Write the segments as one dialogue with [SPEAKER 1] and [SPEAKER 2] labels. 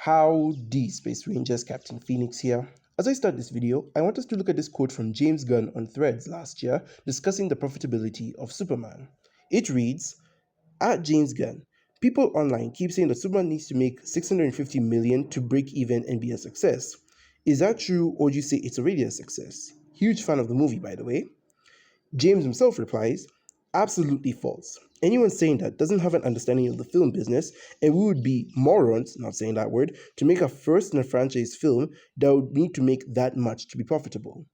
[SPEAKER 1] Howdy, Space Rangers, Captain Phoenix here. As I start this video, I want us to look at this quote from James Gunn on Threads last year discussing the profitability of Superman. It reads, at James Gunn, people online keep saying that Superman needs to make 650 million to break even and be a success. Is that true, or do you say it's already a success? Huge fan of the movie, by the way. James himself replies, absolutely false. Anyone saying that doesn't have an understanding of the film business, and we would be morons, not saying that word, to make a first in a franchise film that would need to make that much to be profitable.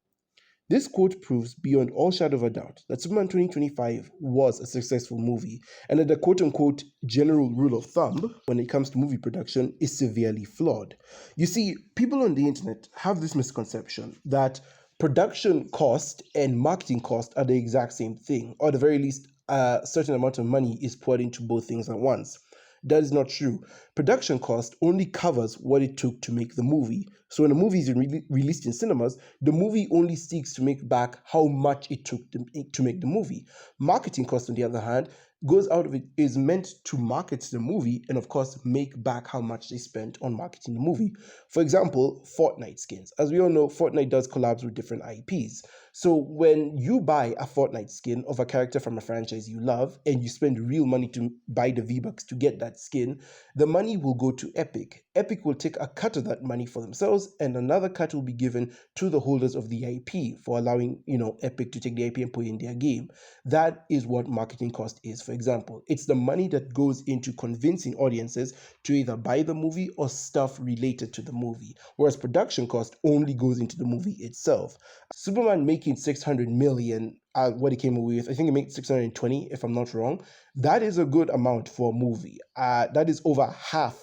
[SPEAKER 1] This quote proves beyond all shadow of a doubt that Superman 2025 was a successful movie, and that the quote-unquote general rule of thumb when it comes to movie production is severely flawed. You see, people on the internet have this misconception that production cost and marketing cost are the exact same thing, or at the very least, a certain amount of money is poured into both things at once. That is not true. Production cost only covers what it took to make the movie. So when a movie is released in cinemas, the movie only seeks to make back how much it took to make the movie. Marketing cost, on the other hand, goes out of it, is meant to market the movie and of course make back how much they spent on marketing the movie. For example, Fortnite skins. As we all know, Fortnite does collabs with different IPs. So when you buy a Fortnite skin of a character from a franchise you love and you spend real money to buy the V-Bucks to get that skin, the money will go to Epic. Epic will take a cut of that money for themselves and another cut will be given to the holders of the IP for allowing, Epic to take the IP and put it in their game. That is what marketing cost is, for example. It's the money that goes into convincing audiences to either buy the movie or stuff related to the movie, whereas production cost only goes into the movie itself. Superman making 600 million, what he came away with, I think he made 620 if I'm not wrong. That is a good amount for a movie. That is over $500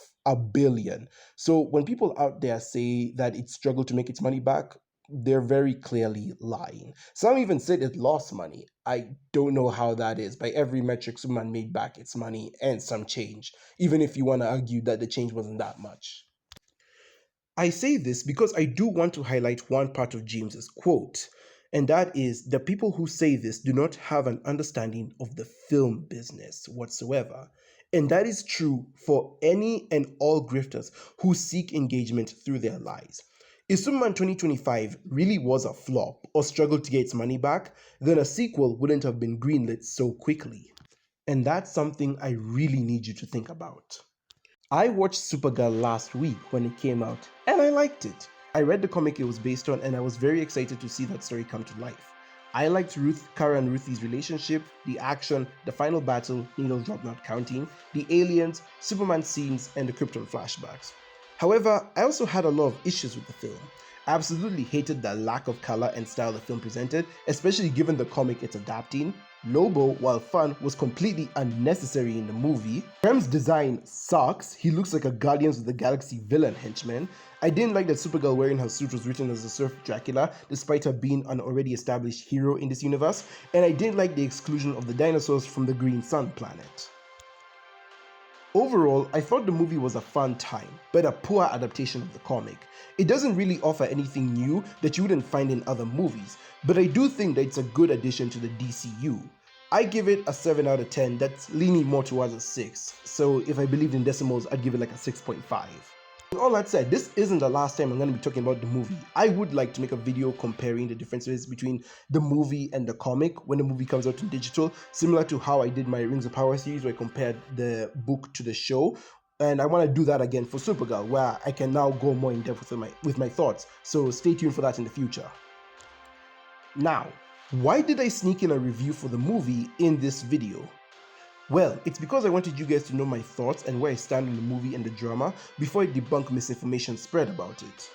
[SPEAKER 1] million. So when people out there say that it struggled to make its money back, they're very clearly lying. Some even said it lost money. I don't know how that is. By every metric, Superman made back its money and some change, even if you want to argue that the change wasn't that much. I say this because I do want to highlight one part of James's quote, and that is the people who say this do not have an understanding of the film business whatsoever. And that is true for any and all grifters who seek engagement through their lies. If Superman 2025 really was a flop or struggled to get its money back, then a sequel wouldn't have been greenlit so quickly. And that's something I really need you to think about. I watched Supergirl last week when it came out, and I liked it. I read the comic it was based on, and I was very excited to see that story come to life. I liked Kara and Ruthie's relationship, the action, the final battle, needle drop not counting, the aliens, Superman scenes, and the Krypton flashbacks. However, I also had a lot of issues with the film. I absolutely hated the lack of color and style the film presented, especially given the comic it's adapting. Lobo, while fun, was completely unnecessary in the movie. Prem's design sucks. He looks like a Guardians of the Galaxy villain henchman. I didn't like that Supergirl wearing her suit was written as a Surf Dracula, despite her being an already established hero in this universe, and I didn't like the exclusion of the dinosaurs from the Green Sun planet. Overall, I thought the movie was a fun time, but a poor adaptation of the comic. It doesn't really offer anything new that you wouldn't find in other movies, but I do think that it's a good addition to the DCU. I give it a 7 out of 10 that's leaning more towards a 6, so if I believed in decimals, I'd give it like a 6.5. With all that said, this isn't the last time I'm going to be talking about the movie. I would like to make a video comparing the differences between the movie and the comic when the movie comes out in digital, similar to how I did my Rings of Power series where I compared the book to the show. And I want to do that again for Supergirl, where I can now go more in depth with my thoughts, so stay tuned for that in the future. Now, why did I sneak in a review for the movie in this video? Well, it's because I wanted you guys to know my thoughts and where I stand on the movie and the drama before I debunk misinformation spread about it.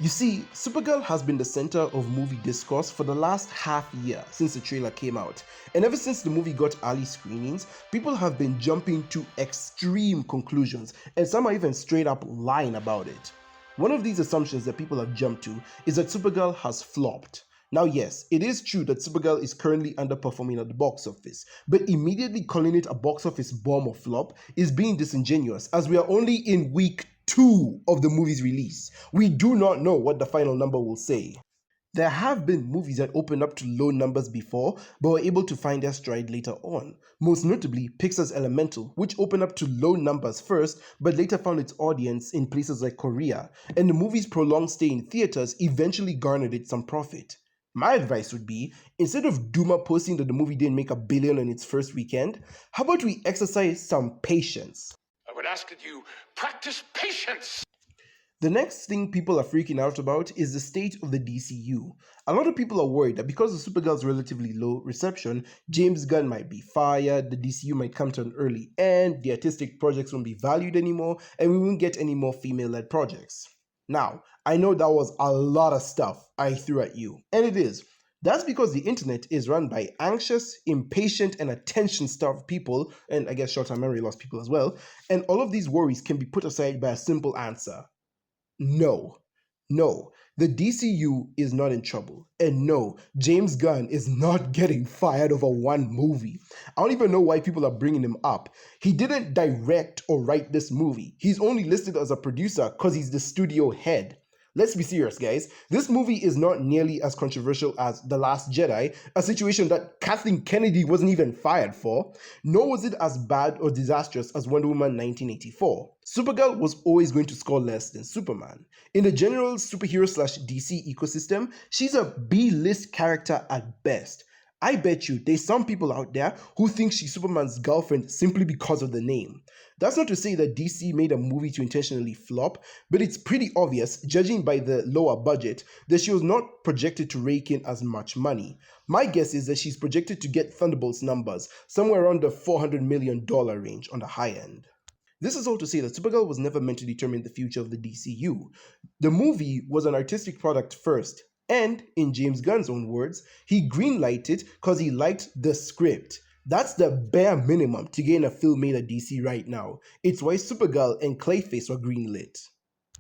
[SPEAKER 1] You see, Supergirl has been the center of movie discourse for the last half year since the trailer came out, and ever since the movie got early screenings, people have been jumping to extreme conclusions, and some are even straight up lying about it. One of these assumptions that people have jumped to is that Supergirl has flopped. Now yes, it is true that Supergirl is currently underperforming at the box office, but immediately calling it a box office bomb or flop is being disingenuous as we are only in week 2 of the movie's release. We do not know what the final number will say. There have been movies that opened up to low numbers before, but were able to find their stride later on. Most notably, Pixar's Elemental, which opened up to low numbers first, but later found its audience in places like Korea, and the movie's prolonged stay in theaters eventually garnered it some profit. My advice would be, instead of Duma posting that the movie didn't make $1 billion on its first weekend, how about we exercise some patience?
[SPEAKER 2] I would ask that you practice patience.
[SPEAKER 1] The next thing people are freaking out about is the state of the DCU. A lot of people are worried that because of Supergirl's relatively low reception, James Gunn might be fired, the DCU might come to an early end, the artistic projects won't be valued anymore, and we won't get any more female-led projects. Now, I know that was a lot of stuff I threw at you, and it is. That's because the internet is run by anxious, impatient, and attention-starved people, and I guess short-term memory loss people as well, and all of these worries can be put aside by a simple answer. No, no, the DCU is not in trouble. And no, James Gunn is not getting fired over one movie. I don't even know why people are bringing him up. He didn't direct or write this movie. He's only listed as a producer because he's the studio head. Let's be serious, guys. This movie is not nearly as controversial as The Last Jedi, a situation that Kathleen Kennedy wasn't even fired for, nor was it as bad or disastrous as Wonder Woman 1984. Supergirl was always going to score less than Superman. In the general superhero/DC ecosystem, she's a B-list character at best. I bet you there's some people out there who think she's Superman's girlfriend simply because of the name. That's not to say that DC made a movie to intentionally flop, but it's pretty obvious, judging by the lower budget, that she was not projected to rake in as much money. My guess is that she's projected to get Thunderbolt's numbers, somewhere around the $400 million range on the high end. This is all to say that Supergirl was never meant to determine the future of the DCU. The movie was an artistic product first, and, in James Gunn's own words, he greenlighted it because he liked the script. That's the bare minimum to gain a film made at DC right now. It's why Supergirl and Clayface were greenlit.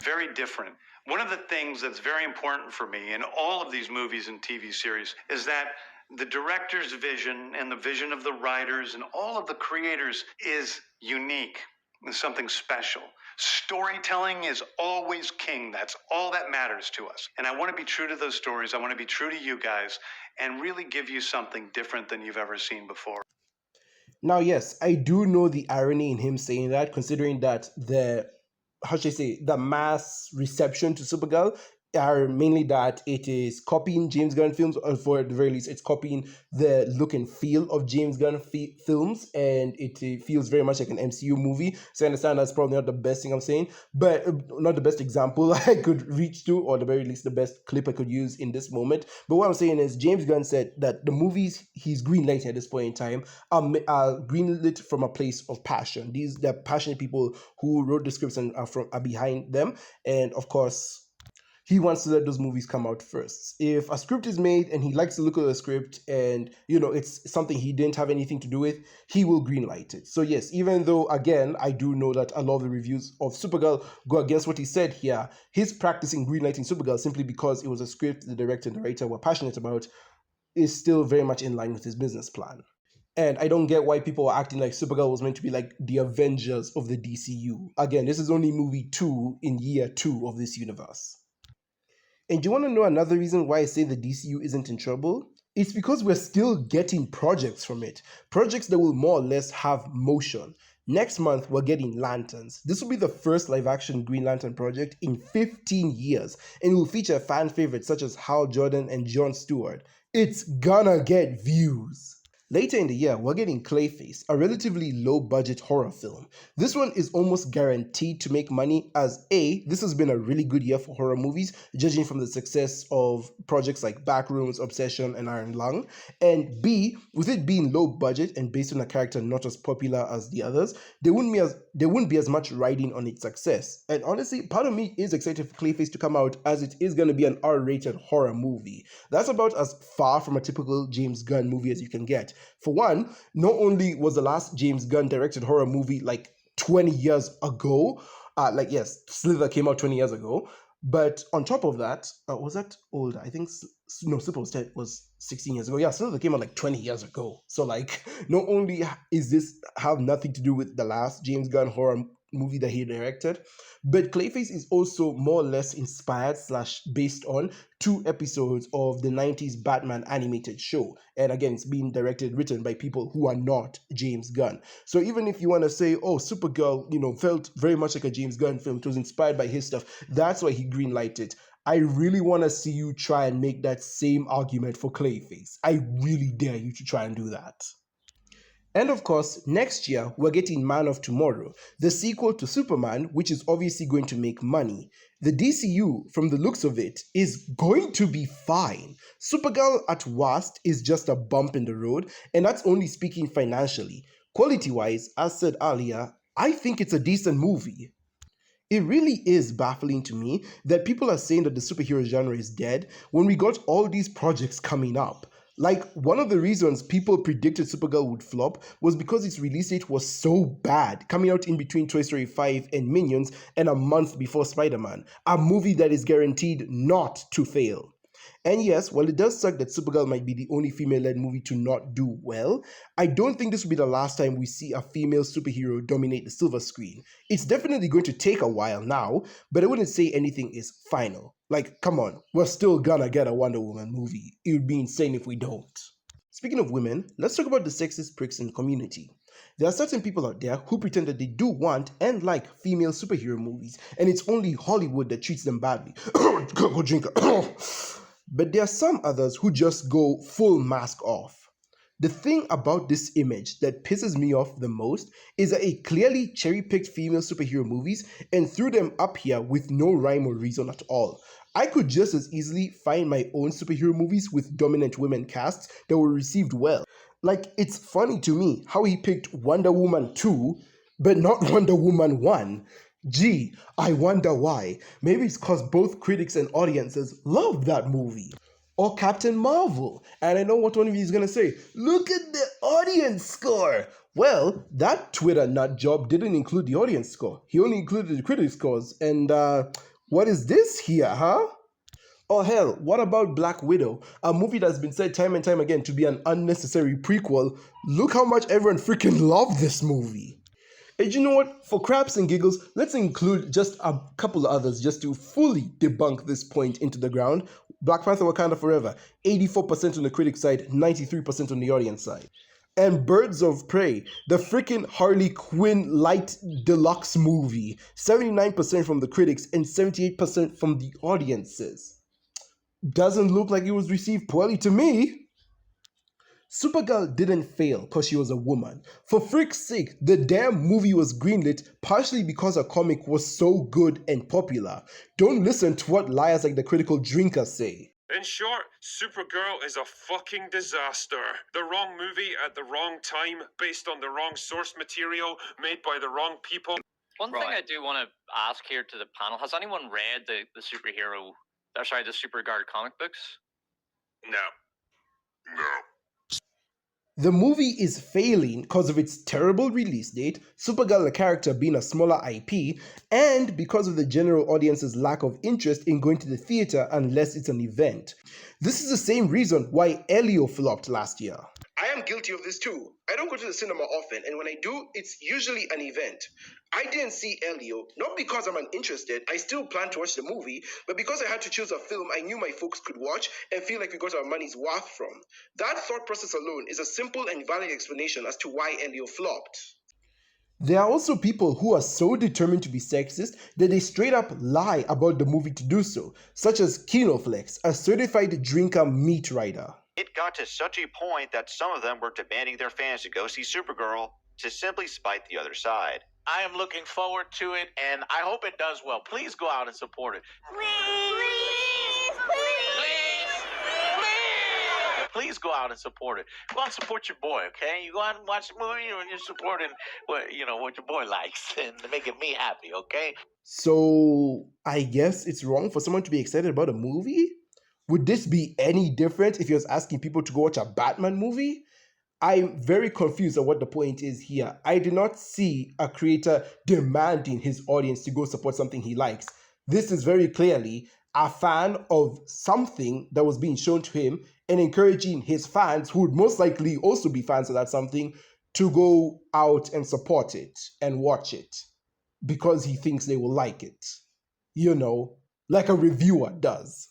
[SPEAKER 2] Very different. One of the things that's very important for me in all of these movies and TV series is that the director's vision and the vision of the writers and all of the creators is unique. It's something special. Storytelling is always king. That's all that matters to us. And I want to be true to those stories. I want to be true to you guys and really give you something different than you've ever seen before.
[SPEAKER 1] Now, yes, I do know the irony in him saying that, considering that the mass reception to Supergirl are mainly that it is copying James Gunn films, or for at the very least, it's copying the look and feel of James Gunn films, and it feels very much like an MCU movie. So I understand that's probably not the best thing I'm saying, but not the best example I could reach to, or at the very least, the best clip I could use in this moment. But what I'm saying is, James Gunn said that the movies he's greenlighting at this point in time are greenlit from a place of passion. They're passionate people who wrote the scripts and are behind them, and of course, he wants to let those movies come out first. If a script is made and he likes to look at the script and, it's something he didn't have anything to do with, he will greenlight it. So yes, even though, again, I do know that a lot of the reviews of Supergirl go against what he said here, his practicing greenlighting Supergirl simply because it was a script the director and the writer were passionate about is still very much in line with his business plan. And I don't get why people are acting like Supergirl was meant to be like the Avengers of the DCU. Again, this is only movie 2 in year 2 of this universe. And do you want to know another reason why I say the DCU isn't in trouble? It's because we're still getting projects from it. Projects that will more or less have motion. Next month, we're getting Lanterns. This will be the first live-action Green Lantern project in 15 years, and it will feature fan favorites such as Hal Jordan and Jon Stewart. It's gonna get views. Later in the year, we're getting Clayface, a relatively low-budget horror film. This one is almost guaranteed to make money as A, this has been a really good year for horror movies, judging from the success of projects like Backrooms, Obsession, and Iron Lung, and B, with it being low budget and based on a character not as popular as the others, there wouldn't be as much riding on its success. And honestly, part of me is excited for Clayface to come out as it is going to be an R-rated horror movie. That's about as far from a typical James Gunn movie as you can get. For one, not only was the last James Gunn directed horror movie like 20 years ago, Slither came out 20 years ago, but on top of that, was that older? I think, no, Slither was 16 years ago. Yeah, Slither came out like 20 years ago. So not only is this have nothing to do with the last James Gunn horror movie that he directed. But Clayface is also more or less inspired slash based on 2 episodes of the 90s Batman animated show. And again, it's being directed, written by people who are not James Gunn. So even if you want to say, oh, Supergirl, felt very much like a James Gunn film, it was inspired by his stuff, that's why he greenlighted it. I really want to see you try and make that same argument for Clayface. I really dare you to try and do that. And of course, next year, we're getting Man of Tomorrow, the sequel to Superman, which is obviously going to make money. The DCU, from the looks of it, is going to be fine. Supergirl, at worst, is just a bump in the road, and that's only speaking financially. Quality-wise, as said earlier, I think it's a decent movie. It really is baffling to me that people are saying that the superhero genre is dead when we got all these projects coming up. Like, one of the reasons people predicted Supergirl would flop was because its release date was so bad, coming out in between Toy Story 5 and Minions and a month before Spider-Man, a movie that is guaranteed not to fail. And yes, while it does suck that Supergirl might be the only female-led movie to not do well, I don't think this will be the last time we see a female superhero dominate the silver screen. It's definitely going to take a while now, but I wouldn't say anything is final. Like, come on, we're still gonna get a Wonder Woman movie. It would be insane if we don't. Speaking of women, let's talk about the sexist pricks in the community. There are certain people out there who pretend that they do want and like female superhero movies, and it's only Hollywood that treats them badly. Go drink. But there are some others who just go full mask off. The thing about this image that pisses me off the most is that it clearly cherry-picked female superhero movies and threw them up here with no rhyme or reason at all. I could just as easily find my own superhero movies with dominant women casts that were received well. Like, it's funny to me how he picked Wonder Woman 2, but not Wonder Woman 1. Gee, I wonder why. Maybe it's because both critics and audiences love that movie. Or Captain Marvel. And I know what one of you is going to say. Look at the audience score. Well, that Twitter nut job didn't include the audience score. He only included the critic scores. And what is this here, huh? Or hell, what about Black Widow? A movie that's been said time and time again to be an unnecessary prequel. Look how much everyone freaking loved this movie. And you know what? For craps and giggles, let's include just a couple of others just to fully debunk this point into the ground. Black Panther Wakanda Forever, 84% on the critic side, 93% on the audience side. And Birds of Prey, the freaking Harley Quinn light deluxe movie, 79% from the critics and 78% from the audiences. Doesn't look like it was received poorly to me. Supergirl didn't fail because she was a woman. For frick's sake, the damn movie was greenlit partially because her comic was so good and popular. Don't listen to what liars like the Critical Drinker say.
[SPEAKER 3] In short, Supergirl is a fucking disaster. The wrong movie at the wrong time, based on the wrong source material, made by the wrong people.
[SPEAKER 4] One thing I do want to ask here to the panel, has anyone read the Supergirl comic books?
[SPEAKER 3] No.
[SPEAKER 1] The movie is failing because of its terrible release date, Supergirl the character being a smaller IP, and because of the general audience's lack of interest in going to the theater unless it's an event. This is the same reason why Elio flopped last year. I am guilty of this too. I don't go to the cinema often, and when I do, it's usually an event. I didn't see Elio, not because I'm uninterested, I still plan to watch the movie, but because I had to choose a film I knew my folks could watch and feel like we got our money's worth from. That thought process alone is a simple and valid explanation as to why Elio flopped. There are also people who are so determined to be sexist that they straight up lie about the movie to do so, such as Kinoflex, a certified drinker meat rider.
[SPEAKER 5] It got to such a point that some of them were demanding their fans to go see Supergirl to simply spite the other side.
[SPEAKER 6] I am looking forward to it, and I hope it does well. Please go out and support it. Please go out and support it. Go out and support your boy, okay? You go out and watch the movie, and you're supporting what your boy likes, and making me happy, okay?
[SPEAKER 1] So, I guess it's wrong for someone to be excited about a movie? Would this be any different if you was asking people to go watch a Batman movie? I'm very confused on what the point is here. I do not see a creator demanding his audience to go support something he likes. This is very clearly a fan of something that was being shown to him and encouraging his fans, who would most likely also be fans of that something, to go out and support it and watch it. because he thinks they will like it. You know, like a reviewer does.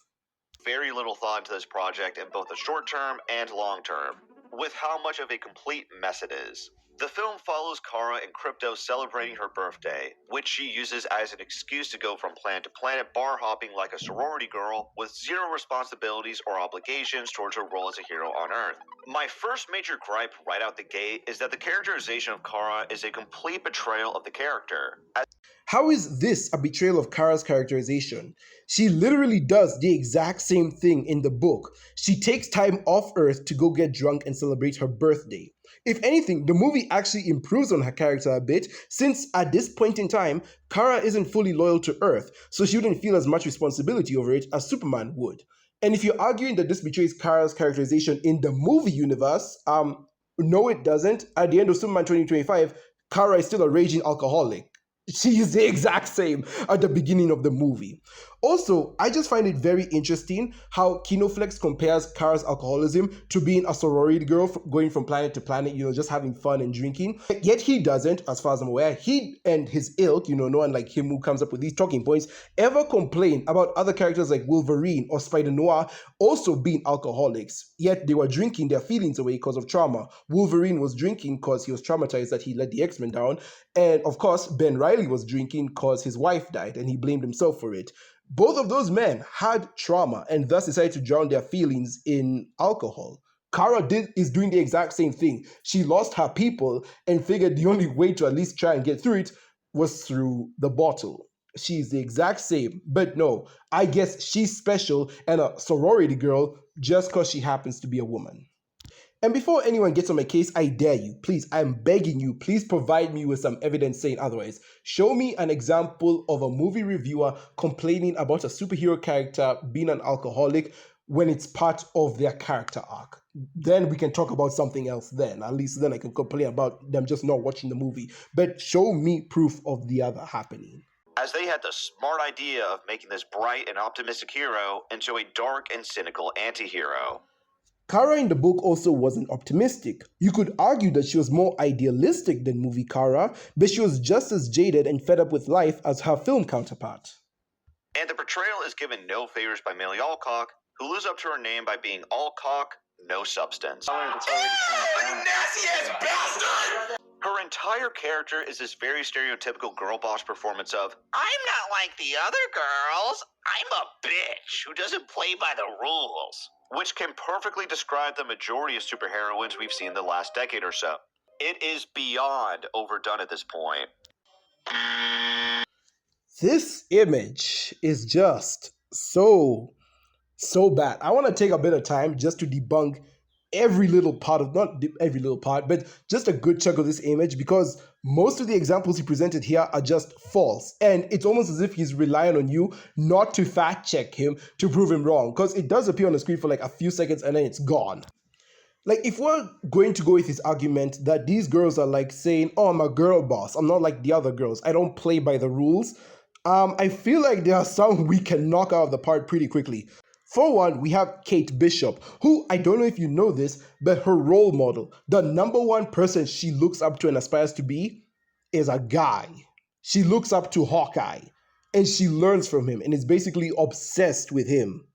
[SPEAKER 5] Very little thought into this project in both the short term and long term, with how much of a complete mess it is. The film follows Kara and Crypto celebrating her birthday, which she uses as an excuse to go from planet to planet bar hopping like a sorority girl with zero responsibilities or obligations towards her role as a hero on Earth. My first major gripe right out the gate is that the characterization of Kara is a complete betrayal of the character.
[SPEAKER 1] How is this a betrayal of Kara's characterization? She literally does the exact same thing in the book. She takes time off Earth to go get drunk and celebrate her birthday. If anything, the movie actually improves on her character a bit, since at this point in time, Kara isn't fully loyal to Earth, so she wouldn't feel as much responsibility over it as Superman would. And if you're arguing that this betrays Kara's characterization in the movie universe, no it doesn't. At the end of Superman 2025, Kara is still a raging alcoholic. She is the exact same at the beginning of the movie. Also, I just find it very interesting how Kinoflex compares Kara's alcoholism to being a sorority girl going from planet to planet, just having fun and drinking. Yet he doesn't, as far as I'm aware. He and his ilk, no one like him who comes up with these talking points, ever complain about other characters like Wolverine or Spider-Noir also being alcoholics. Yet they were drinking their feelings away because of trauma. Wolverine was drinking because he was traumatized that he let the X-Men down. And of course, Ben Reilly was drinking because his wife died and he blamed himself for it. Both of those men had trauma and thus decided to drown their feelings in alcohol. Kara is doing the exact same thing. She lost her people and figured the only way to at least try and get through it was through the bottle. She's the exact same, but no, I guess she's special and a sorority girl just because she happens to be a woman. And before anyone gets on my case, I dare you, please, I'm begging you, please provide me with some evidence saying otherwise. Show me an example of a movie reviewer complaining about a superhero character being an alcoholic when it's part of their character arc. Then we can talk about something else then. At least then I can complain about them just not watching the movie. But show me proof of the other happening.
[SPEAKER 5] As they had the smart idea of making this bright and optimistic hero into a dark and cynical anti-hero.
[SPEAKER 1] Kara in the book also wasn't optimistic. You could argue that she was more idealistic than movie Kara, but she was just as jaded and fed up with life as her film counterpart.
[SPEAKER 5] And the portrayal is given no favors by Millie Alcock, who lives up to her name by being all cock, no substance.
[SPEAKER 6] You nasty-ass bastard!
[SPEAKER 5] Her entire character is this very stereotypical girl boss performance of, I'm not like the other girls, I'm a bitch who doesn't play by the rules. Which can perfectly describe the majority of superheroines we've seen the last decade or so. It is beyond overdone at this point.
[SPEAKER 1] This image is just so bad. I want to take a bit of time just to debunk every little part of, not every little part, but just a good chunk of this image, because most of the examples he presented here are just false. And it's almost as if he's relying on you not to fact check him to prove him wrong, because it does appear on the screen for like a few seconds and then it's gone. Like, if we're going to go with his argument that these girls are like saying, oh, I'm a girl boss, I'm not like the other girls, I don't play by the rules, I feel like there are some we can knock out of the park pretty quickly. For one, we have Kate Bishop, who, I don't know if you know this, but her role model, the number one person she looks up to and aspires to be, is a guy. She looks up to Hawkeye, and she learns from him, and is basically obsessed with him.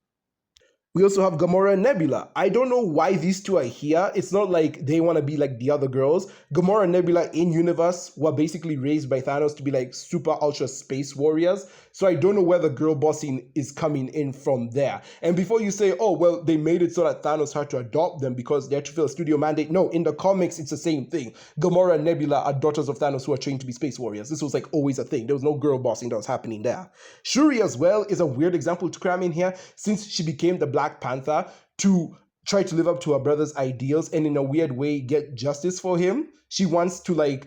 [SPEAKER 1] We also have Gamora and Nebula. I don't know why these two are here. It's not like they want to be like the other girls. Gamora and Nebula in universe were basically raised by Thanos to be like super ultra space warriors. So I don't know where the girl bossing is coming in from there. And before you say, oh, well, they made it so that Thanos had to adopt them because they had to fill a studio mandate. No, in the comics, it's the same thing. Gamora and Nebula are daughters of Thanos who are trained to be space warriors. This was like always a thing. There was no girl bossing that was happening there. Shuri as well is a weird example to cram in here, since she became the Black Panther to try to live up to her brother's ideals and in a weird way get justice for him. She wants to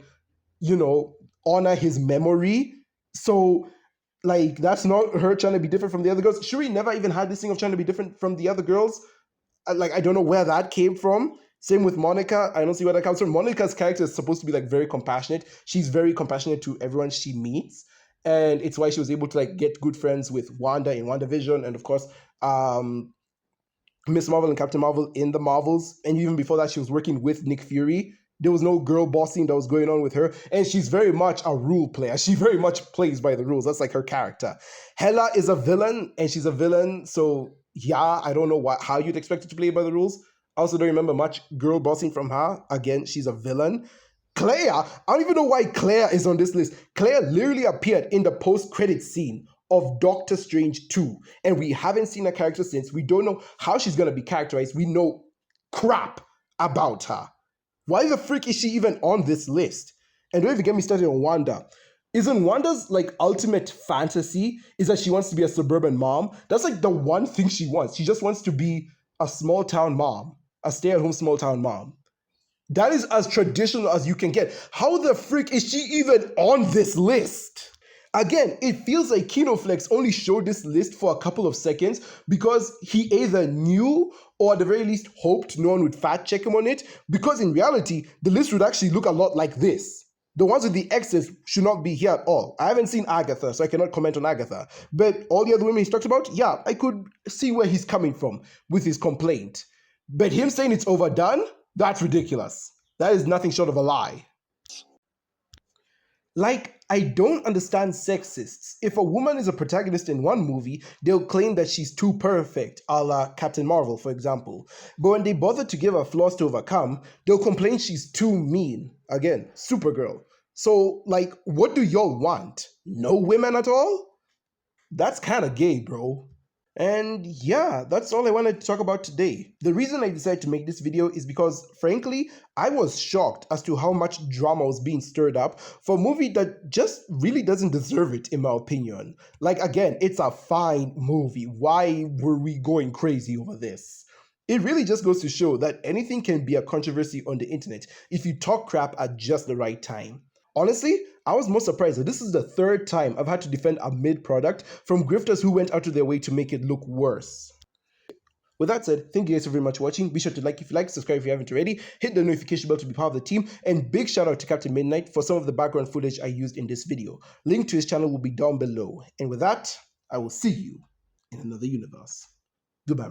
[SPEAKER 1] honor his memory. So like, that's not her trying to be different from the other girls. Shuri never even had this thing of trying to be different from the other girls. I don't know where that came from. Same with Monica. I don't see where that comes from. Monica's character is supposed to be like very compassionate. She's very compassionate to everyone she meets. And it's why she was able to like get good friends with Wanda in WandaVision. And of course, Miss Marvel and Captain Marvel in the Marvels. And even before that, she was working with Nick Fury There was no girl bossing that was going on with her. And she's very much a rule player. She very much plays by the rules. That's like her character. Hela is a villain, and she's a villain. So yeah, I don't know how you'd expect her to play by the rules. I also don't remember much girl bossing from her. Again, she's a villain. Claire, I don't even know why Claire is on this list. Claire literally appeared in the post-credit scene of Doctor Strange 2. And we haven't seen her character since. We don't know how she's going to be characterized. We know crap about her. Why the frick is she even on this list? And don't even get me started on Wanda. Isn't Wanda's like ultimate fantasy is that she wants to be a suburban mom? That's like the one thing she wants. She just wants to be a small town mom, a stay-at-home small town mom. That is as traditional as you can get. How the frick is she even on this list? Again, it feels like KinoFlex only showed this list for a couple of seconds because he either knew or at the very least hoped no one would fact check him on it, because in reality, the list would actually look a lot like this. The ones with the X's should not be here at all. I haven't seen Agatha, so I cannot comment on Agatha. But all the other women he's talked about, yeah, I could see where he's coming from with his complaint. But him saying it's overdone, that's ridiculous. That is nothing short of a lie. Like, I don't understand sexists. If a woman is a protagonist in one movie, they'll claim that she's too perfect, a la Captain Marvel, for example. But when they bother to give her flaws to overcome, they'll complain she's too mean. Again, Supergirl. So, like, what do y'all want? No women at all? That's kind of gay, bro. And yeah, that's all I wanted to talk about today. The reason I decided to make this video is because, frankly, I was shocked as to how much drama was being stirred up for a movie that just really doesn't deserve it, in my opinion. Like, again, it's a fine movie. Why were we going crazy over this? It really just goes to show that anything can be a controversy on the internet if you talk crap at just the right time. Honestly, I was most surprised that this is the third time I've had to defend a mid product from grifters who went out of their way to make it look worse. With that said, thank you guys so very much for watching. Be sure to like if you like, subscribe if you haven't already, hit the notification bell to be part of the team, and big shout out to Captain Midnight for some of the background footage I used in this video. Link to his channel will be down below. And with that, I will see you in another universe. Goodbye.